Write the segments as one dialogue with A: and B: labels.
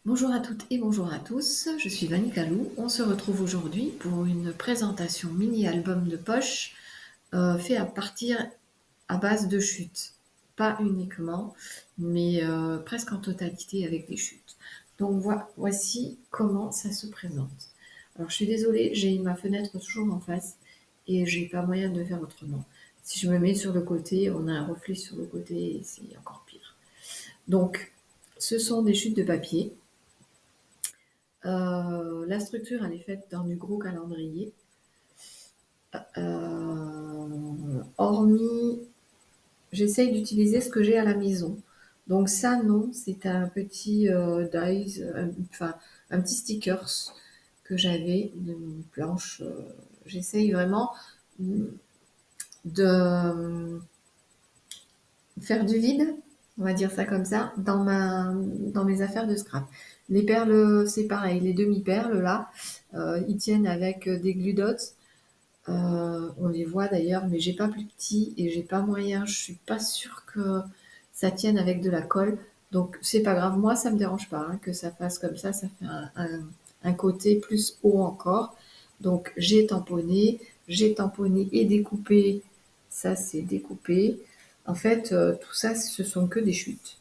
A: Bonjour à toutes et bonjour à tous, je suis Vanny Calou. On se retrouve aujourd'hui pour une présentation mini-album de poche fait à base de chutes. Pas uniquement, mais presque en totalité avec des chutes. Donc voici comment ça se présente. Alors je suis désolée, j'ai ma fenêtre toujours en face et j'ai pas moyen de faire autrement. Si je me mets sur le côté, on a un reflet sur le côté et c'est encore pire. Donc ce sont des chutes de papier. La structure, elle est faite dans du gros calendrier. Hormis, j'essaye d'utiliser ce que j'ai à la maison. Donc ça, non, c'est un petit dies, enfin un petit stickers que j'avais d'une planche. J'essaye vraiment de faire du vide, on va dire ça comme ça, dans mes affaires de scrap. Les perles, c'est pareil, les demi-perles là, ils tiennent avec des glue dots. On les voit d'ailleurs, mais j'ai pas plus petit et j'ai pas moyen. Je suis pas sûre que ça tienne avec de la colle. Donc c'est pas grave. Moi, ça me dérange pas hein, que ça fasse comme ça. Ça fait un côté plus haut encore. Donc j'ai tamponné et découpé. Ça, c'est découpé. En fait, tout ça, ce sont que des chutes.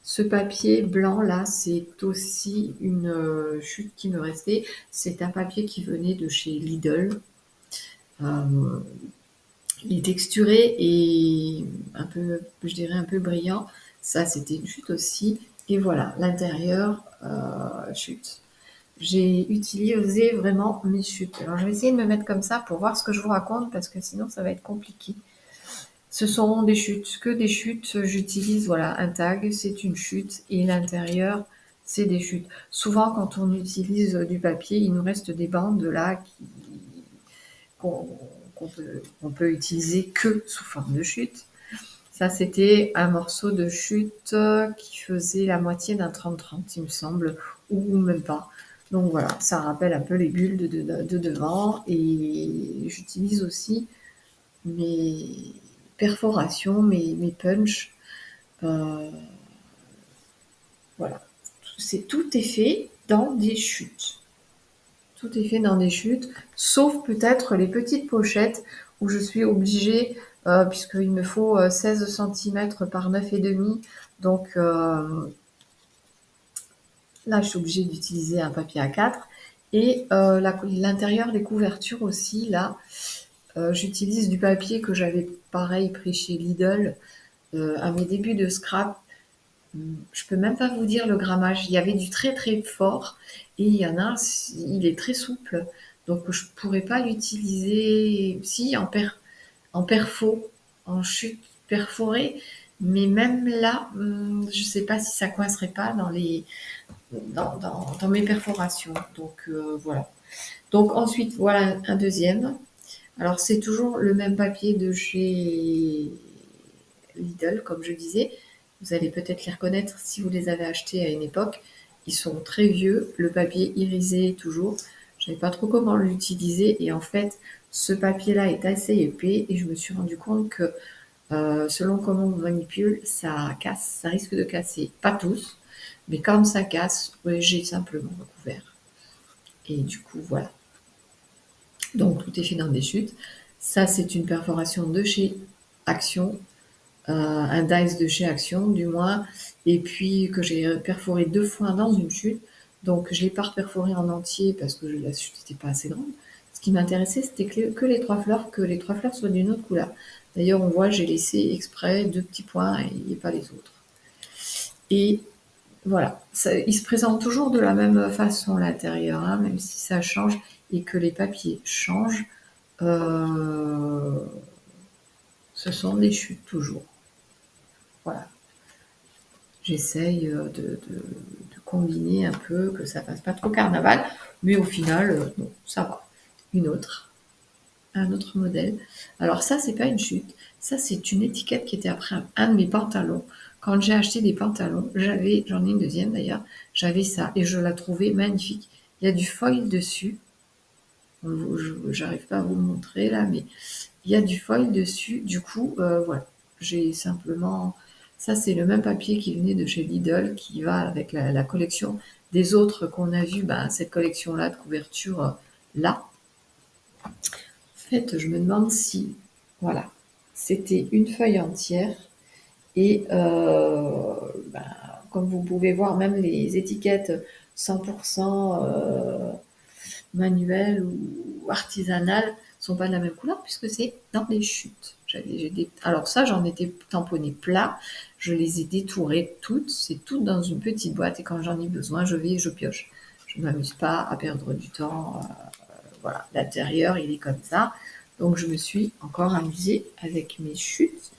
A: Ce papier blanc là, c'est aussi une chute qui me restait. C'est un papier qui venait de chez Lidl. Euh, il est texturé et un peu, je dirais, un peu brillant. Ça, c'était une chute aussi. Et voilà, l'intérieur, chute. J'ai utilisé vraiment mes chutes. Alors, je vais essayer de me mettre comme ça pour voir ce que je vous raconte parce que sinon, ça va être compliqué. Ce sont des chutes, que des chutes. J'utilise, voilà, un tag, c'est une chute et l'intérieur, c'est des chutes. Souvent, quand on utilise du papier, il nous reste des bandes là qu'on qu'on peut utiliser que sous forme de chute. Ça, c'était un morceau de chute qui faisait la moitié d'un 30-30, il me semble, ou même pas. Donc voilà, ça rappelle un peu les bulles de devant. Et j'utilise aussi mes perforations, mes punch. Euh, voilà, tout est fait dans des chutes. Tout est fait dans des chutes, sauf peut-être les petites pochettes où je suis obligée, puisqu'il me faut 16 cm par 9,5. Donc là, je suis obligée d'utiliser un papier A4. Et l'intérieur des couvertures aussi, là, j'utilise du papier que j'avais pareil pris chez Lidl à mes débuts de scrap. Je peux même pas vous dire le grammage. Il y avait du très très fort et il y en a, il est très souple. Donc je pourrais pas l'utiliser, si en perfo, en chute perforée, mais même là, je sais pas si ça coincerait pas dans mes perforations. Donc voilà. Donc ensuite, voilà un deuxième. Alors c'est toujours le même papier de chez Lidl, comme je disais. Vous allez peut-être les reconnaître si vous les avez achetés à une époque. Ils sont très vieux, le papier irisé toujours. Je ne savais pas trop comment l'utiliser et en fait, ce papier-là est assez épais et je me suis rendu compte que selon comment on manipule, ça casse, ça risque de casser. Pas tous, mais quand ça casse, ouais, j'ai simplement recouvert. Et du coup, voilà. Donc tout est fait dans des chutes. Ça, c'est une perforation de chez Action, un dice de chez Action du moins, et puis que j'ai perforé 2 fois dans une chute. Donc je l'ai pas perforé en entier parce que la chute n'était pas assez grande. Ce qui m'intéressait, c'était que les 3 fleurs, que les 3 fleurs soient d'une autre couleur. D'ailleurs, on voit, j'ai laissé exprès 2 petits points et pas les autres. Et voilà, il se présente toujours de la même façon à l'intérieur, hein, même si ça change et que les papiers changent. Euh, Ce sont des chutes toujours. Voilà. J'essaye de combiner un peu, que ça fasse pas trop carnaval, mais au final, bon, ça va. Une autre, un autre modèle. Alors ça, c'est pas une chute, ça c'est une étiquette qui était après un de mes pantalons. Quand j'ai acheté des pantalons, j'en ai une deuxième d'ailleurs, j'avais ça et je la trouvais magnifique. Il y a du foil dessus. J'arrive pas à vous le montrer là, mais il y a du foil dessus. Du coup, voilà, j'ai simplement Ça, c'est le même papier qui venait de chez Lidl, qui va avec la collection des autres qu'on a vu, cette collection-là de couverture là. En fait, je me demande si, voilà, c'était une feuille entière et comme vous pouvez voir, même les étiquettes 100% manuelles ou artisanales sont pas de la même couleur puisque c'est dans les chutes. Alors ça, j'en étais tamponné plat, je les ai détourées toutes, c'est tout dans une petite boîte et quand j'en ai besoin, je vais et je pioche. Je ne m'amuse pas à perdre du temps. Voilà, l'intérieur, il est comme ça. Donc je me suis encore amusée avec mes chutes.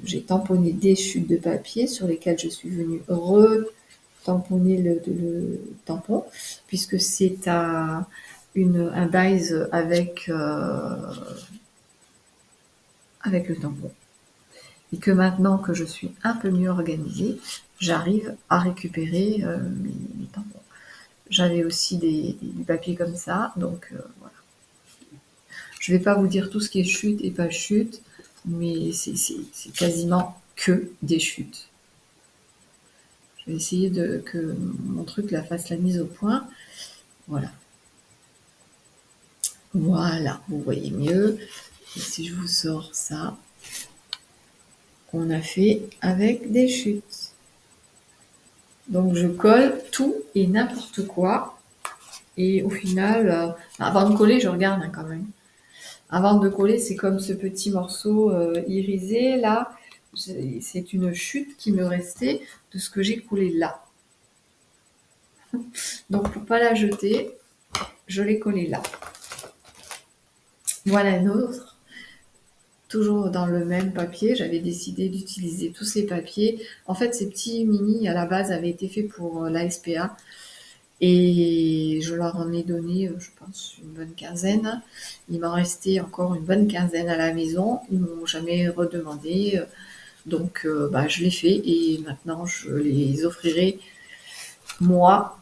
A: J'ai tamponné des chutes de papier sur lesquelles je suis venue tamponner le tampon, puisque c'est un dies avec le tampon. Et que maintenant que je suis un peu mieux organisée, j'arrive à récupérer mes tampons. J'avais aussi du papier comme ça, donc voilà. Je ne vais pas vous dire tout ce qui est chute et pas chute, mais c'est quasiment que des chutes. Je vais essayer que mon truc là fasse la mise au point. Voilà. Voilà, vous voyez mieux. Et si je vous sors ça, on a fait avec des chutes. Donc je colle tout et n'importe quoi. Et au final, avant de coller, je regarde quand même. Avant de coller, c'est comme ce petit morceau irisé là. C'est une chute qui me restait de ce que j'ai coulé là. Donc pour pas la jeter, je l'ai collé là. Voilà une autre. Toujours dans le même papier, j'avais décidé d'utiliser tous ces papiers. En fait, ces petits mini, à la base, avaient été faits pour la SPA. Et je leur en ai donné, je pense, une bonne quinzaine. Il m'en restait encore une bonne quinzaine à la maison. Ils m'ont jamais redemandé. Donc, je l'ai fait et maintenant, je les offrirai, moi,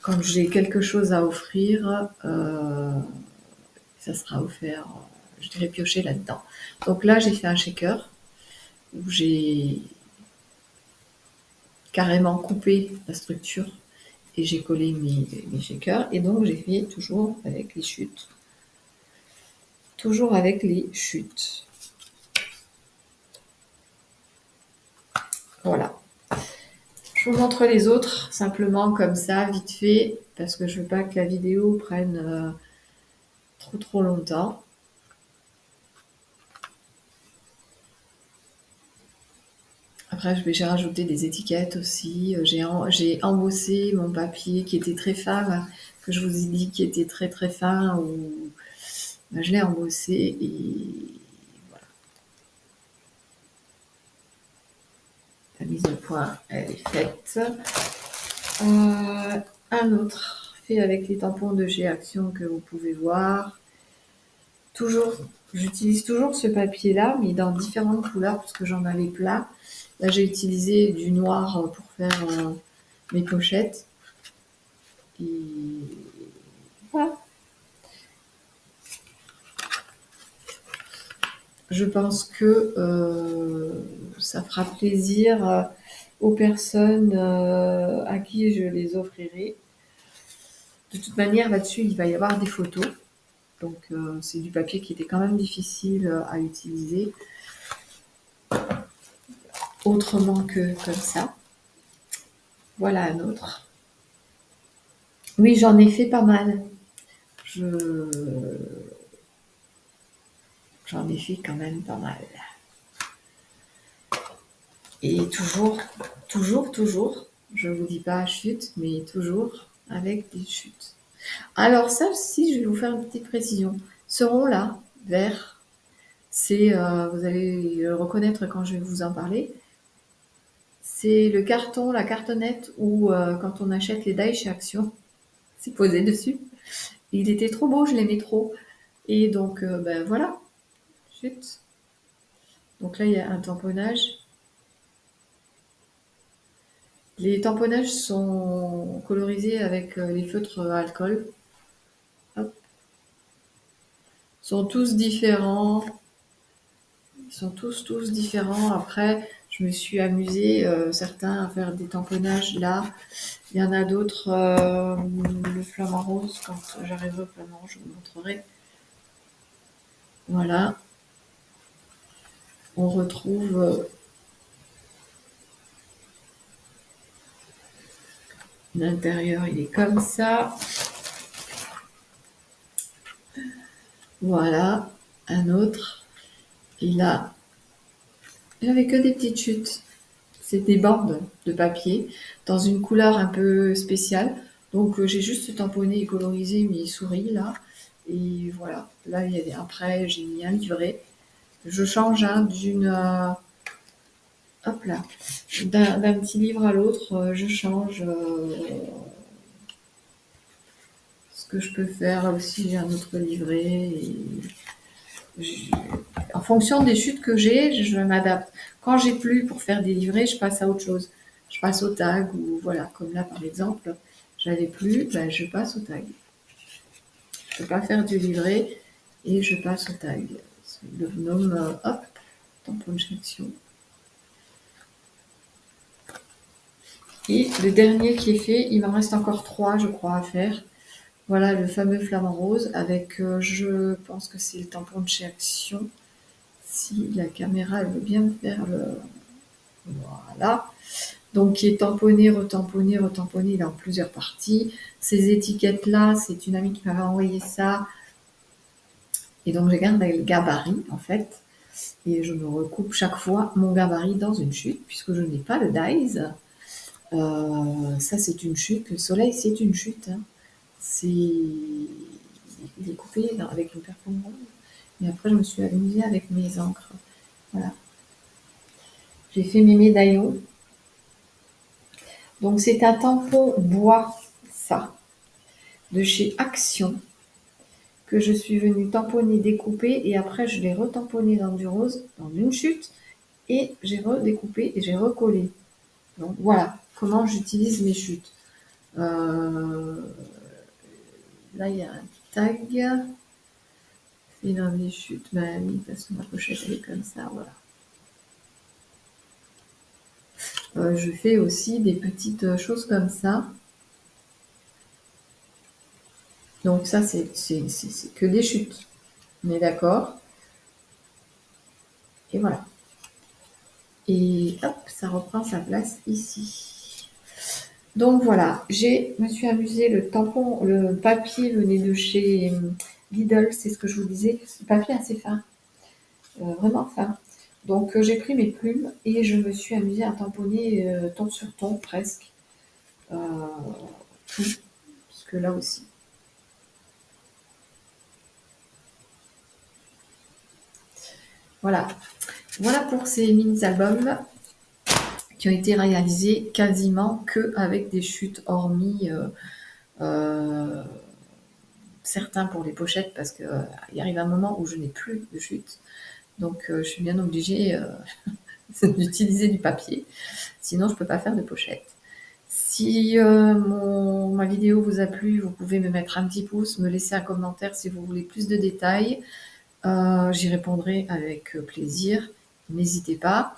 A: quand j'ai quelque chose à offrir. Ça sera offert, je dirais piocher là-dedans. Donc là, j'ai fait un shaker où j'ai carrément coupé la structure et j'ai collé mes shakers. Et donc, j'ai fait toujours avec les chutes. Toujours avec les chutes. Voilà. Je vous montre les autres, simplement comme ça, vite fait, parce que je veux pas que la vidéo prenne trop longtemps. Après, j'ai rajouté des étiquettes aussi. J'ai embossé mon papier qui était très fin, que je vous ai dit qui était très fin. Je l'ai embossé et voilà. La mise au point, elle est faite. Un autre fait avec les tampons de chez Action que vous pouvez voir. J'utilise toujours ce papier-là, mais dans différentes couleurs parce que j'en avais plein. Là, j'ai utilisé du noir pour faire mes pochettes. Et voilà. Je pense que ça fera plaisir aux personnes à qui je les offrirai. De toute manière, là-dessus, il va y avoir des photos. Donc, c'est du papier qui était quand même difficile à utiliser autrement que comme ça. Voilà un autre. Oui, j'en ai fait pas mal. J'en ai fait quand même pas mal. Et toujours, je vous dis pas chute, mais toujours avec des chutes. Alors ça aussi, je vais vous faire une petite précision. Ce rond-là, vert, vous allez le reconnaître quand je vais vous en parler. C'est le carton, la cartonnette où quand on achète les die chez Action, c'est posé dessus. Il était trop beau, je l'aimais trop. Et donc, voilà, chute. Donc là, il y a un tamponnage. Les tamponnages sont colorisés avec les feutres à alcool. Hop. Ils sont tous différents. Ils sont tous différents. Après, je me suis amusée, certains à faire des tamponnages là. Il y en a d'autres, le flamant rose, quand j'arriverai au flamant, je vous montrerai. Voilà. On retrouve l'intérieur, il est comme ça. Voilà, un autre. Et là, j'avais que des petites chutes. C'est des bandes de papier dans une couleur un peu spéciale. Donc j'ai juste tamponné et colorisé mes souris là. Et voilà, là il y a après j'ai mis un livret. Je change d'une hop là, d'un petit livre à l'autre, je change ce que je peux faire. Là aussi j'ai un autre livret. Et en fonction des chutes que j'ai, je m'adapte. Quand j'ai plus pour faire des livrets, je passe à autre chose. Je passe au tag ou voilà, comme là par exemple, j'avais plus, ben, je passe au tag. Je peux pas faire du livret et je passe au tag. Le gnome, hop, tampon de section. Et le dernier qui est fait, il m'en reste encore 3, je crois, à faire. Voilà le fameux flamant rose avec, je pense que c'est le tampon de chez Action. Si la caméra elle veut bien me faire le... Voilà. Donc, qui est tamponné, retamponné, retamponné, il est en plusieurs parties. Ces étiquettes-là, c'est une amie qui m'avait envoyé ça. Et donc, je garde le gabarit, en fait. Et je me recoupe chaque fois mon gabarit dans une chute, puisque je n'ai pas le dies. Ça, c'est une chute. Le soleil, c'est une chute. Hein. Il est coupé avec une performance. Et après, je me suis amusée avec mes encres. Voilà. J'ai fait mes médaillons. Donc, c'est un tampon bois, ça, de chez Action, que je suis venue tamponner, découper, et après, je l'ai retamponné dans du rose, dans une chute, et j'ai redécoupé et j'ai recollé. Donc, voilà comment j'utilise mes chutes. Là, il y a un tag. Et dans mes chutes, ma amie, de toute façon, ma pochette, elle est comme ça, voilà. Je fais aussi des petites choses comme ça. Donc ça, c'est que des chutes. On est d'accord? Et voilà. Et hop, ça reprend sa place ici. Donc voilà, me suis amusée. Le tampon, le papier venait de chez Lidl, c'est ce que je vous disais. Le papier assez fin, vraiment fin. Donc j'ai pris mes plumes et je me suis amusée à tamponner ton sur ton presque. Tout, parce que là aussi. Voilà. Voilà pour ces mini-albums qui ont été réalisés quasiment que avec des chutes, hormis certains pour les pochettes, parce qu'il il arrive un moment où je n'ai plus de chutes. Donc je suis bien obligée d'utiliser du papier. Sinon, je ne peux pas faire de pochette. Si ma vidéo vous a plu, vous pouvez me mettre un petit pouce, me laisser un commentaire si vous voulez plus de détails. J'y répondrai avec plaisir. N'hésitez pas.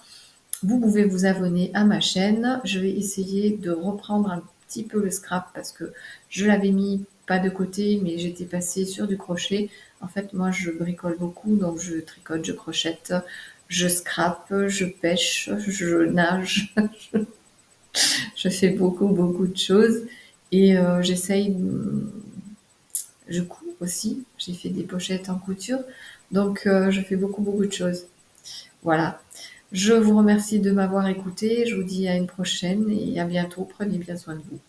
A: Vous pouvez vous abonner à ma chaîne. Je vais essayer de reprendre un petit peu le scrap parce que je l'avais mis pas de côté, mais j'étais passée sur du crochet. En fait, moi, je bricole beaucoup, donc je tricote, je crochette, je scrape, je pêche, je nage. Je fais beaucoup de choses et j'essaye. Je couds aussi. J'ai fait des pochettes en couture, donc je fais beaucoup de choses. Voilà. Je vous remercie de m'avoir écouté. Je vous dis à une prochaine et à bientôt. Prenez bien soin de vous.